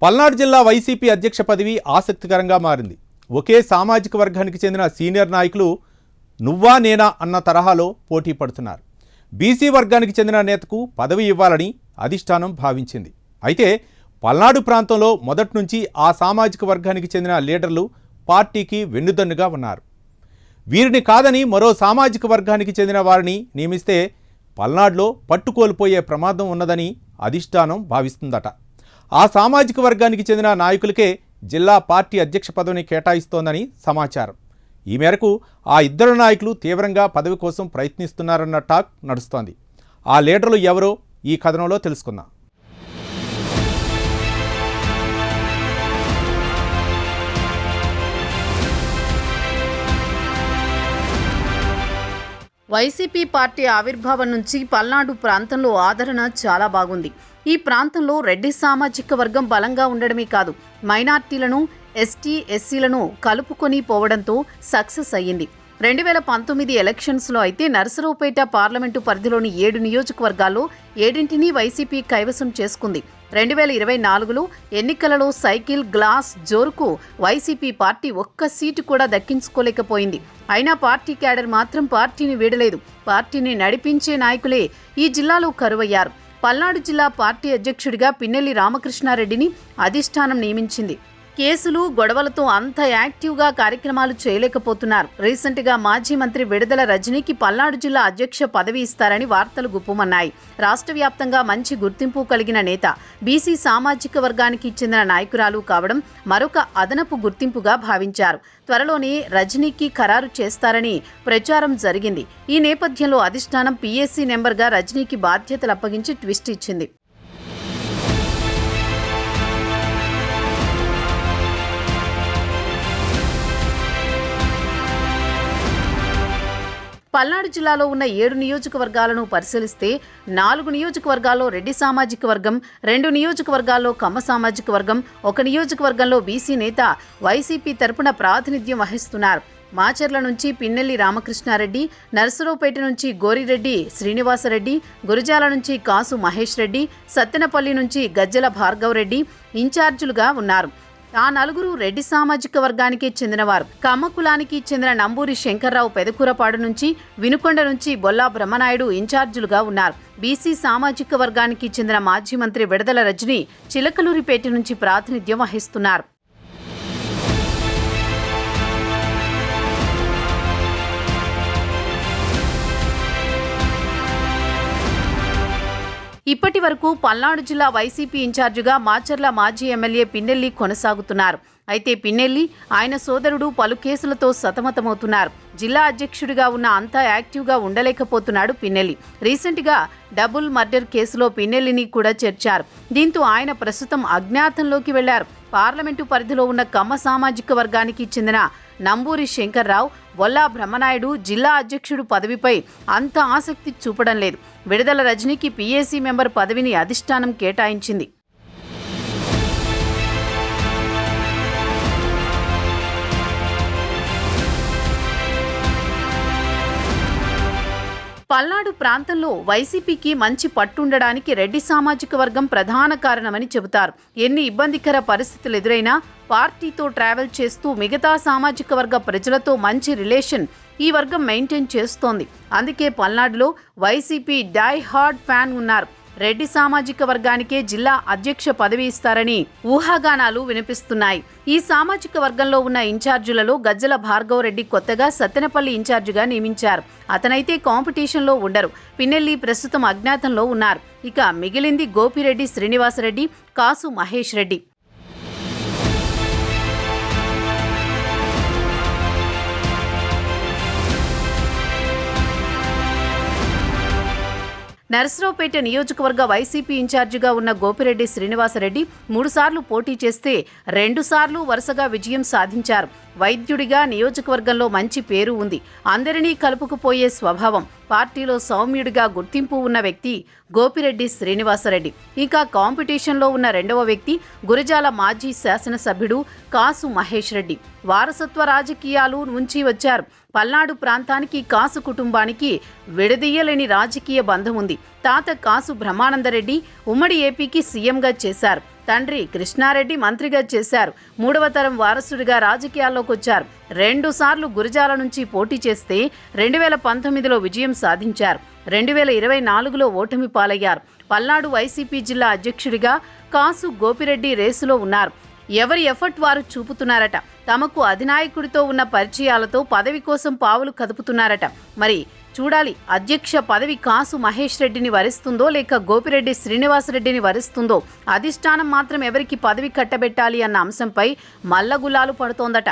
పల్నాడు జిల్లా వైసీపీ అధ్యక్ష పదవి ఆసక్తికరంగా మారింది. ఒకే సామాజిక వర్గానికి చెందిన సీనియర్ నాయకులు నువ్వా నేనా అన్న తరహాలో పోటీ పడుతున్నారు. బీసీ వర్గానికి చెందిన నేతకు పదవి ఇవ్వాలని అధిష్టానం భావించింది. అయితే పల్నాడు ప్రాంతంలో మొదటి నుంచి ఆ సామాజిక వర్గానికి చెందిన లీడర్లు పార్టీకి వెన్నుదన్నుగా ఉన్నారు. వీరిని కాదని మరో సామాజిక వర్గానికి చెందిన వారిని నియమిస్తే పల్నాడులో పట్టుకోల్పోయే ప్రమాదం ఉన్నదని అధిష్టానం భావిస్తుందట. ఆ సామాజిక వర్గానికి చెందిన నాయకులకే జిల్లా పార్టీ అధ్యక్ష పదవిని కేటాయిస్తోందని సమాచారం. ఈ మేరకు ఆ ఇద్దరు నాయకులు తీవ్రంగా పదవి కోసం ప్రయత్నిస్తున్నారన్న టాక్ నడుస్తోంది. ఆ లీడర్లు ఎవరో ఈ కథనంలో తెలుసుకుందాం. వైసీపీ పార్టీ ఆవిర్భావం నుంచి పల్నాడు ప్రాంతంలో ఆదరణ చాలా బాగుంది. ఈ ప్రాంతంలో రెడ్డి సామాజిక వర్గం బలంగా ఉండడమే కాదు, మైనార్టీలను, ఎస్టీ, ఎస్సీలను కలుపుకొని పోవడంతో సక్సెస్ అయ్యింది. 2019 ఎలక్షన్స్లో అయితే నరసరావుపేట పార్లమెంటు పరిధిలోని 7 నియోజకవర్గాల్లో 7ంటిని వైసీపీ కైవసం చేసుకుంది. 2024లో ఎన్నికలలో సైకిల్ గ్లాస్ జోరుకు వైసీపీ పార్టీ ఒక్క సీటు కూడా దక్కించుకోలేకపోయింది. అయినా పార్టీ క్యాడర్ మాత్రం పార్టీని వీడలేదు. పార్టీని నడిపించే నాయకులే ఈ జిల్లాలో కరువయ్యారు. పల్నాడు జిల్లా పార్టీ అధ్యక్షుడిగా పిన్నెల్లి రామకృష్ణారెడ్డిని అధిష్టానం నియమించింది. కేసులు, గొడవలతో అంత యాక్టివ్గా కార్యక్రమాలు చేయలేకపోతున్నారు. రీసెంట్గా మాజీ మంత్రి విడుదల రజనీకి పల్నాడు జిల్లా అధ్యక్ష పదవి ఇస్తారని వార్తలు గుప్పుమన్నాయి. రాష్ట్ర వ్యాప్తంగా మంచి గుర్తింపు కలిగిన నేత, బీసీ సామాజిక వర్గానికి చెందిన నాయకురాలు కావడం మరొక అదనపు గుర్తింపుగా భావించారు. త్వరలోనే రజనీకి ఖరారు చేస్తారని ప్రచారం జరిగింది. ఈ నేపథ్యంలో అధిష్టానం పీఏసీ నెంబర్గా రజనీకి బాధ్యతలు అప్పగించి ట్విస్ట్ ఇచ్చింది. పల్నాడు జిల్లాలో ఉన్న 7 నియోజకవర్గాలను పరిశీలిస్తే 4 నియోజకవర్గాల్లో రెడ్డి సామాజిక వర్గం, 2 నియోజకవర్గాల్లో కమ్మ సామాజిక వర్గం, 1 నియోజకవర్గంలో బీసీ నేత వైసీపీ తరపున ప్రాతినిధ్యం వహిస్తున్నారు. మాచర్ల నుంచి పిన్నెల్లి రామకృష్ణారెడ్డి, నరసరావుపేట నుంచి గోరిరెడ్డి శ్రీనివాసరెడ్డి, గురజాల నుంచి కాసు మహేష్ రెడ్డి, సత్తెనపల్లి నుంచి గజ్జల భార్గవరెడ్డి ఇన్ఛార్జీలుగా ఉన్నారు. ఆ 4 రెడ్డి సామాజిక వర్గానికి చెందినవారు. కమ్మ కులానికి చెందిన నంబూరి శంకర్రావు పెదకూరపాడు నుంచి, వినుకొండ నుంచి బొల్లా బ్రహ్మనాయుడు ఇన్ఛార్జీలుగా ఉన్నారు. బీసీ సామాజిక వర్గానికి చెందిన మాజీ మంత్రి విడుదల రజనీ చిలకలూరిపేట నుంచి ప్రాతినిధ్యం వహిస్తున్నారు. ఇప్పటి వరకు పల్నాడు జిల్లా వైసీపీ ఇన్ఛార్జిగా మాచర్ల మాజీ ఎమ్మెల్యే పిన్నెల్లి కొనసాగుతున్నారు. అయితే పిన్నెల్లి, ఆయన సోదరుడు పలు కేసులతో సతమతమవుతున్నారు. జిల్లా అధ్యక్షుడిగా ఉన్న అంతా యాక్టివ్గా ఉండలేకపోతున్నాడు పిన్నెల్లి. రీసెంట్గా డబుల్ మర్డర్ కేసులో పిన్నెల్లిని కూడా చేర్చారు. దీంతో ఆయన ప్రస్తుతం అజ్ఞాతంలోకి వెళ్లారు. పార్లమెంటు పరిధిలో ఉన్న కమ్మ సామాజిక వర్గానికి చెందిన నంబూరి శంకర్రావు, బొల్లా బ్రహ్మనాయుడు జిల్లా అధ్యక్షుడు పదవిపై అంత ఆసక్తి చూపడం లేదు. విడుదల రజనీకి పీఏసీ మెంబర్ పదవిని అధిష్టానం కేటాయించింది. పల్నాడు ప్రాంతంలో వైసీపీకి మంచి పట్టుండడానికి రెడ్డి సామాజిక వర్గం ప్రధాన కారణమని చెబుతారు. ఎన్ని ఇబ్బందికర పరిస్థితులు ఎదురైనా పార్టీతో ట్రావెల్ చేస్తూ మిగతా సామాజిక వర్గ ప్రజలతో మంచి రిలేషన్ ఈ వర్గం మెయింటైన్ చేస్తోంది. అందుకే పల్నాడులో వైసీపీ డై హార్డ్ ఫ్యాన్ ఉన్నారు. రెడ్డి సామాజిక వర్గానికే జిల్లా అధ్యక్ష పదవి ఇస్తారని ఊహాగానాలు వినిపిస్తున్నాయి. ఈ సామాజిక వర్గంలో ఉన్న ఇన్ఛార్జీలలో గజ్జల భార్గవరెడ్డి కొత్తగా సత్తెనపల్లి ఇన్ఛార్జిగా నియమించారు. అతనైతే కాంపిటీషన్లో ఉండరు. పిన్నెల్లి ప్రస్తుతం అజ్ఞాతంలో ఉన్నారు. ఇక మిగిలింది గోపిరెడ్డి శ్రీనివాసరెడ్డి, కాసు మహేష్ రెడ్డి. నరసరావుపేట నియోజకవర్గ వైసీపీ ఇన్ఛార్జిగా ఉన్న గోపిరెడ్డి శ్రీనివాసరెడ్డి 3 సార్లు పోటీ చేస్తే 2 సార్లు వరుసగా విజయం సాధించారు. వైద్యుడిగా నియోజకవర్గంలో మంచి పేరు ఉంది. అందరినీ కలుపుకుపోయే స్వభావం, పార్టీలో సౌమ్యుడిగా గుర్తింపు ఉన్న వ్యక్తి గోపిరెడ్డి శ్రీనివాసరెడ్డి. ఇంకా కాంపిటీషన్లో ఉన్న రెండవ వ్యక్తి గురజాల మాజీ శాసనసభ్యుడు కాసు మహేష్ రెడ్డి. వారసత్వ రాజకీయాలు నుంచి వచ్చారు. పల్నాడు ప్రాంతానికి కాసు కుటుంబానికి విడదీయలేని రాజకీయ బంధం ఉంది. తాత కాసు బ్రహ్మానందరెడ్డి ఉమ్మడి ఏపీకి సీఎంగా చేశారు. తండ్రి కృష్ణారెడ్డి మంత్రిగా చేశారు. 3వ తరం వారసుడిగా రాజకీయాల్లోకి వచ్చారు. 2 సార్లు గురజాల నుంచి పోటీ చేస్తే 2019లో విజయం సాధించారు. 2024లో ఓటమి పాలయ్యారు. పల్నాడు వైసీపీ జిల్లా అధ్యక్షుడిగా కాసు గోపిరెడ్డి రేసులో ఉన్నారు. ఎవరి ఎఫర్ట్ వారు చూపుతున్నారట. తమకు అధినాయకుడితో ఉన్న పరిచయాలతో పదవి కోసం పావులు కదుపుతున్నారట. మరి చూడాలి, అధ్యక్ష పదవి కాసు మహేష్ రెడ్డిని వరిస్తుందో లేక గోపిరెడ్డి శ్రీనివాసరెడ్డిని వరిస్తుందో. అధిష్టానం మాత్రం ఎవరికి పదవి కట్టబెట్టాలి అన్న అంశంపై మల్లగుల్లాలు పడుతోందట.